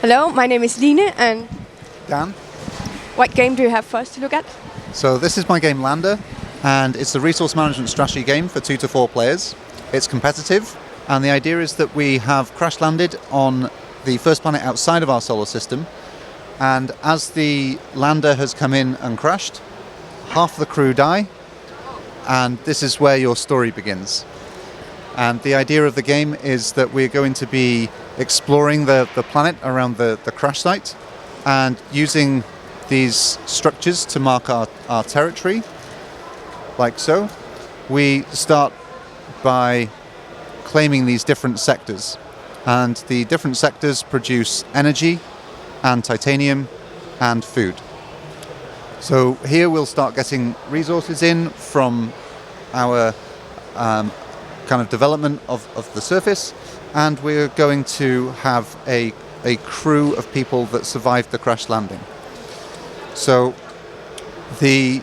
Hello, my name is Line, and Dan? what game do you have for us to look at? So this is my game Lander, and it's a resource management strategy game for 2 to 4 players. It's competitive, and the idea is that we have crash landed on the first planet outside of our solar system, and as the lander has come in and crashed, half the crew die, and this is where your story begins. And the idea of the game is that we're going to be exploring the planet around the crash site and using these structures to mark our territory, like so. We start by claiming these different sectors, and the different sectors produce energy and titanium and food. So here we'll start getting resources in from our kind of development of the surface, and we're going to have a crew of people that survived the crash landing. So the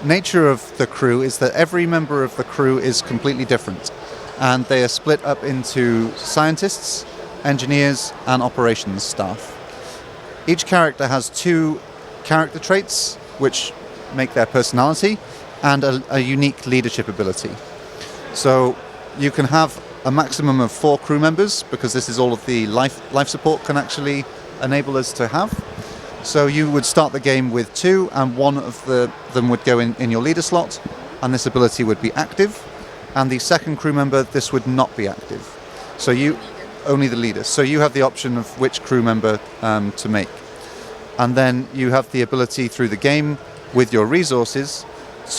nature of the crew is that every member of the crew is completely different, and they are split up into scientists, engineers, and operations staff. Each character has 2 character traits which make their personality and a unique leadership ability. So you can have a maximum of 4 crew members, because this is all of the life support can actually enable us to have. So you would start the game with 2, and one of them would go in your leader slot, and this ability would be active. And the second crew member, this would not be active. So only the leader. So you have the option of which crew member to make. And then you have the ability through the game with your resources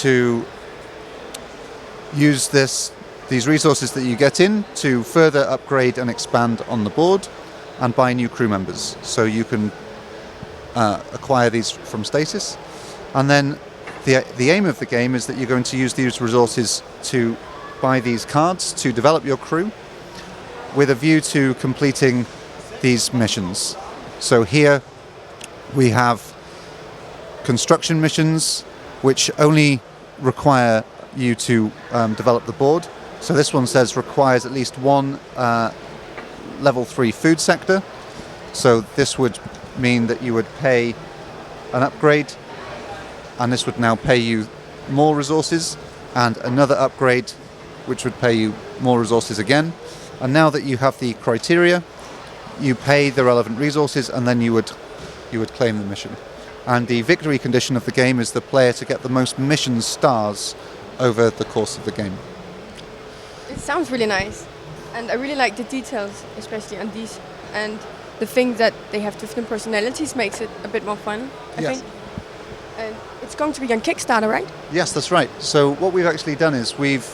to use these resources that you get in to further upgrade and expand on the board and buy new crew members. So you can acquire these from stasis. And then the aim of the game is that you're going to use these resources to buy these cards to develop your crew with a view to completing these missions. So here we have construction missions which only require you to develop the board. So this one says requires at least 1 level 3 food sector. So this would mean that you would pay an upgrade, and this would now pay you more resources, and another upgrade which would pay you more resources again. And now that you have the criteria, you pay the relevant resources, and then you would claim the mission. And the victory condition of the game is the player to get the most mission stars over the course of the game. It sounds really nice, and I really like the details, especially on these, and the thing that they have different personalities makes it a bit more fun, I think. And it's going to be on Kickstarter, right? Yes, that's right. So what we've actually done is we've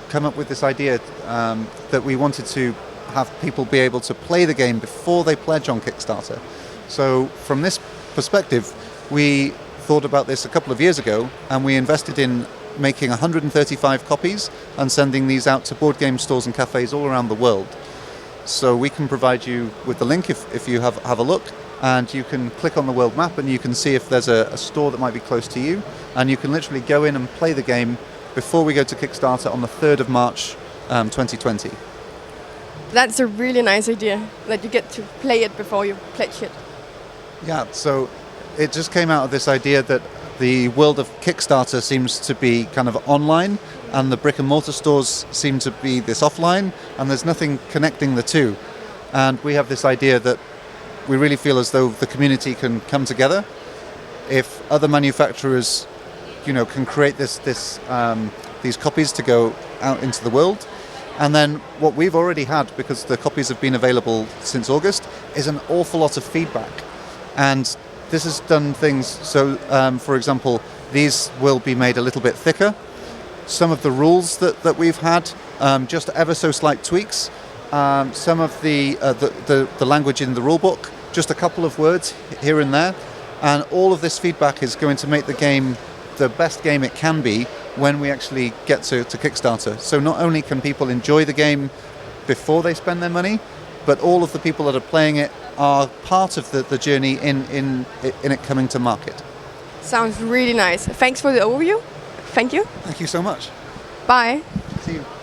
come up with this idea that we wanted to have people be able to play the game before they pledge on Kickstarter. So from this perspective, we thought about this a couple of years ago, and we invested in making 135 copies and sending these out to board game stores and cafes all around the world. So we can provide you with the link if you have a look, and you can click on the world map and you can see if there's a store that might be close to you, and you can literally go in and play the game before we go to Kickstarter on the 3rd of March 2020. That's a really nice idea, that you get to play it before you pledge it. Yeah, so it just came out of this idea that the world of Kickstarter seems to be kind of online, and the brick and mortar stores seem to be this offline, and there's nothing connecting the two. And we have this idea that we really feel as though the community can come together if other manufacturers, can create these copies to go out into the world. And then what we've already had, because the copies have been available since August, is an awful lot of feedback. And this has done things, so for example, these will be made a little bit thicker. Some of the rules that we've had, just ever so slight tweaks. Some of the language in the rulebook, just a couple of words here and there. And all of this feedback is going to make the game the best game it can be when we actually get to Kickstarter. So not only can people enjoy the game before they spend their money, but all of the people that are playing it are part of the journey in it coming to market. Sounds really nice. Thanks for the overview. Thank you. Thank you so much. Bye. See you.